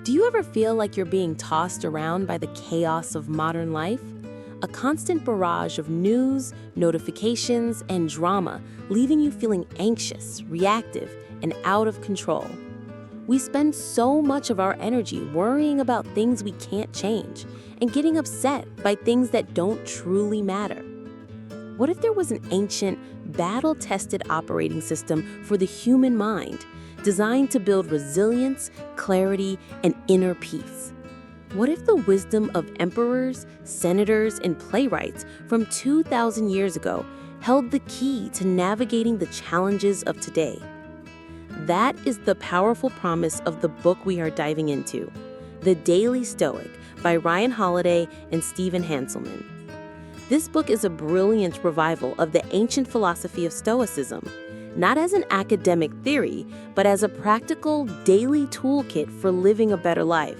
Do you ever feel like you're being tossed around by the chaos of modern life? A constant barrage of news, notifications, and drama, leaving you feeling anxious, reactive, and out of control. We spend so much of our energy worrying about things we can't change and getting upset by things that don't truly matter. What if there was an ancient, battle-tested operating system for the human mind, designed to build resilience, clarity, and inner peace? What if the wisdom of emperors, senators, and playwrights from 2,000 years ago held the key to navigating the challenges of today? That is the powerful promise of the book we are diving into, The Daily Stoic by Ryan Holiday and Stephen Hanselman. This book is a brilliant revival of the ancient philosophy of Stoicism, not as an academic theory, but as a practical daily toolkit for living a better life.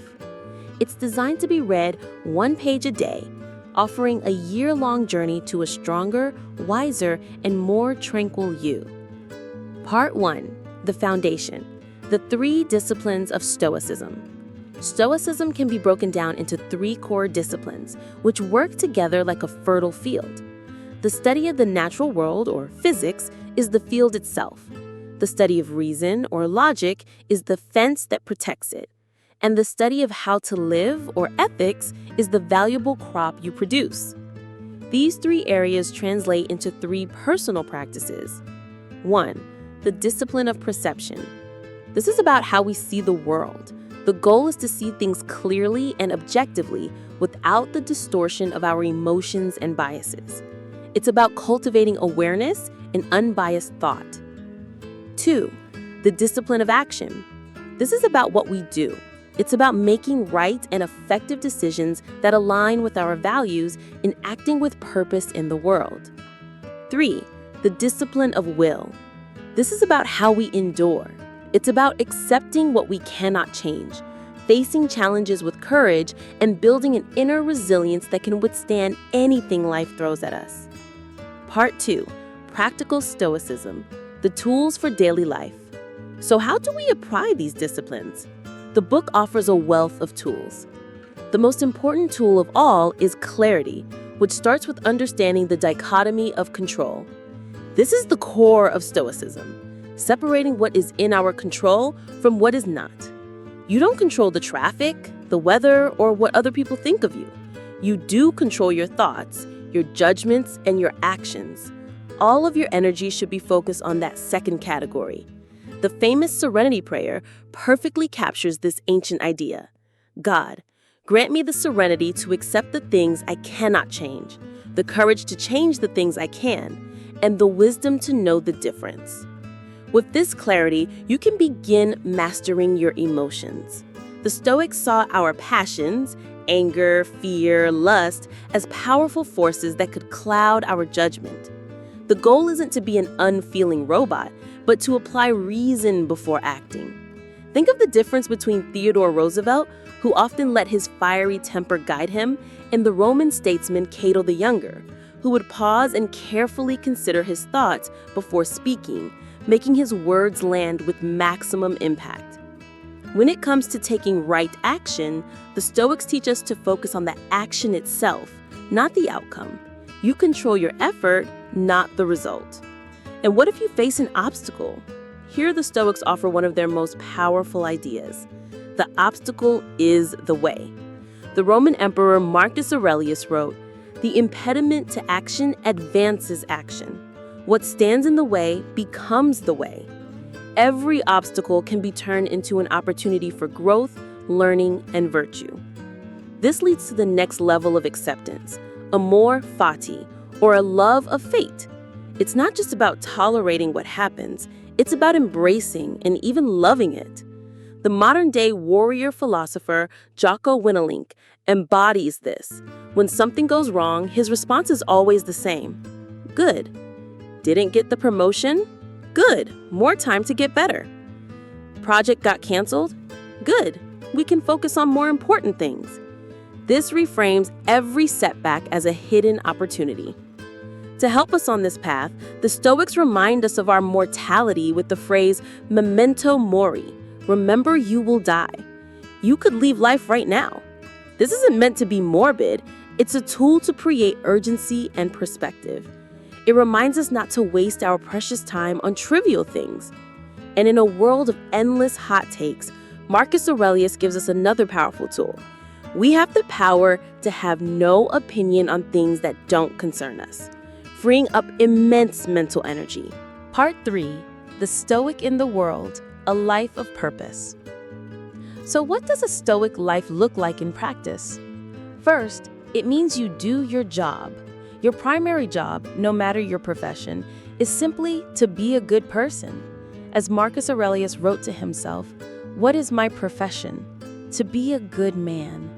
It's designed to be read one page a day, offering a year-long journey to a stronger, wiser, and more tranquil you. Part 1. The Foundation. The 3 disciplines of Stoicism. Stoicism can be broken down into 3 core disciplines, which work together like a fertile field. The study of the natural world, or physics, is the field itself. The study of reason, or logic, is the fence that protects it. And the study of how to live, or ethics, is the valuable crop you produce. These 3 areas translate into 3 personal practices. 1. The discipline of perception. This is about how we see the world. The goal is to see things clearly and objectively without the distortion of our emotions and biases. It's about cultivating awareness and unbiased thought. 2. The discipline of action. This is about what we do. It's about making right and effective decisions that align with our values and acting with purpose in the world. 3. The discipline of will. This is about how we endure. It's about accepting what we cannot change, facing challenges with courage, and building an inner resilience that can withstand anything life throws at us. Part 2. Practical Stoicism. The tools for daily life. So how do we apply these disciplines? The book offers a wealth of tools. The most important tool of all is clarity, which starts with understanding the dichotomy of control. This is the core of Stoicism, separating what is in our control from what is not. You don't control the traffic, the weather, or what other people think of you. You do control your thoughts, your judgments, and your actions. All of your energy should be focused on that second category. The famous Serenity Prayer perfectly captures this ancient idea. God, grant me the serenity to accept the things I cannot change, the courage to change the things I can, and the wisdom to know the difference. With this clarity, you can begin mastering your emotions. The Stoics saw our passions, anger, fear, lust, as powerful forces that could cloud our judgment. The goal isn't to be an unfeeling robot, but to apply reason before acting. Think of the difference between Theodore Roosevelt, who often let his fiery temper guide him, and the Roman statesman Cato the Younger, who would pause and carefully consider his thoughts before speaking, making his words land with maximum impact. When it comes to taking right action, the Stoics teach us to focus on the action itself, not the outcome. You control your effort, not the result. And what if you face an obstacle? Here the Stoics offer one of their most powerful ideas. The obstacle is the way. The Roman Emperor Marcus Aurelius wrote, "The impediment to action advances action. What stands in the way becomes the way." Every obstacle can be turned into an opportunity for growth, learning, and virtue. This leads to the next level of acceptance, amor fati, or a love of fate. It's not just about tolerating what happens, it's about embracing and even loving it. The modern-day warrior philosopher Jocko Willink embodies this. When something goes wrong, his response is always the same. Good. Didn't get the promotion? Good. More time to get better. Project got canceled? Good. We can focus on more important things. This reframes every setback as a hidden opportunity. To help us on this path, the Stoics remind us of our mortality with the phrase memento mori, remember you will die. you could leave life right now. This isn't meant to be morbid. It's a tool to create urgency and perspective. It reminds us not to waste our precious time on trivial things. And in a world of endless hot takes, Marcus Aurelius gives us another powerful tool. We have the power to have no opinion on things that don't concern us, freeing up immense mental energy. Part 3. The Stoic in the World, a Life of Purpose. So what does a Stoic life look like in practice? First, it means you do your job. Your primary job, no matter your profession, is simply to be a good person. As Marcus Aurelius wrote to himself, "What is my profession? To be a good man."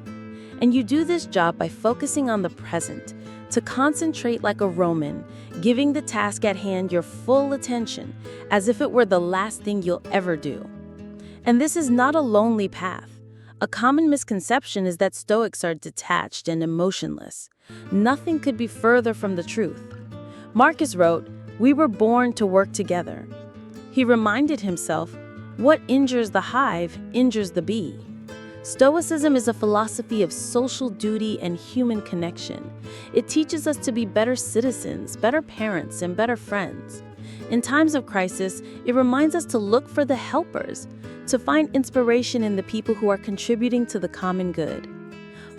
And you do this job by focusing on the present, to concentrate like a Roman, giving the task at hand your full attention, as if it were the last thing you'll ever do. And this is not a lonely path. A common misconception is that Stoics are detached and emotionless. Nothing could be further from the truth. Marcus wrote, "We were born to work together." He reminded himself, "What injures the hive injures the bee." Stoicism is a philosophy of social duty and human connection. It teaches us to be better citizens, better parents, and better friends. In times of crisis, it reminds us to look for the helpers, to find inspiration in the people who are contributing to the common good.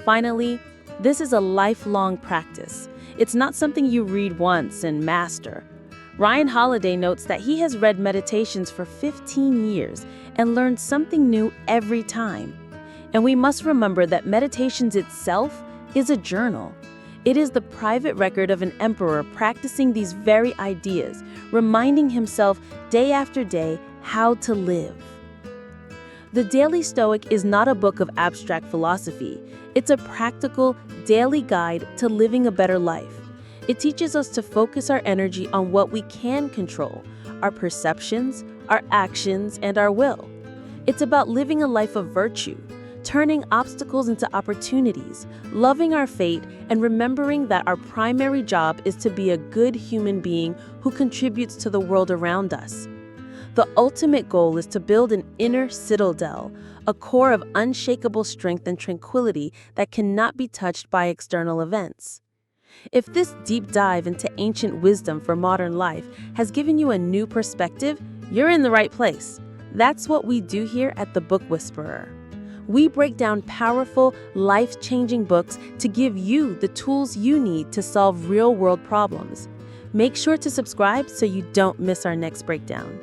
Finally, this is a lifelong practice. It's not something you read once and master. Ryan Holiday notes that he has read Meditations for 15 years and learned something new every time. And we must remember that Meditations itself is a journal. It is the private record of an emperor practicing these very ideas, reminding himself day after day how to live. The Daily Stoic is not a book of abstract philosophy. It's a practical, daily guide to living a better life. It teaches us to focus our energy on what we can control, our perceptions, our actions, and our will. It's about living a life of virtue, turning obstacles into opportunities, loving our fate, and remembering that our primary job is to be a good human being who contributes to the world around us. The ultimate goal is to build an inner citadel, a core of unshakable strength and tranquility that cannot be touched by external events. If this deep dive into ancient wisdom for modern life has given you a new perspective, you're in the right place. That's what we do here at The Book Whisperer. We break down powerful, life-changing books to give you the tools you need to solve real-world problems. Make sure to subscribe so you don't miss our next breakdown.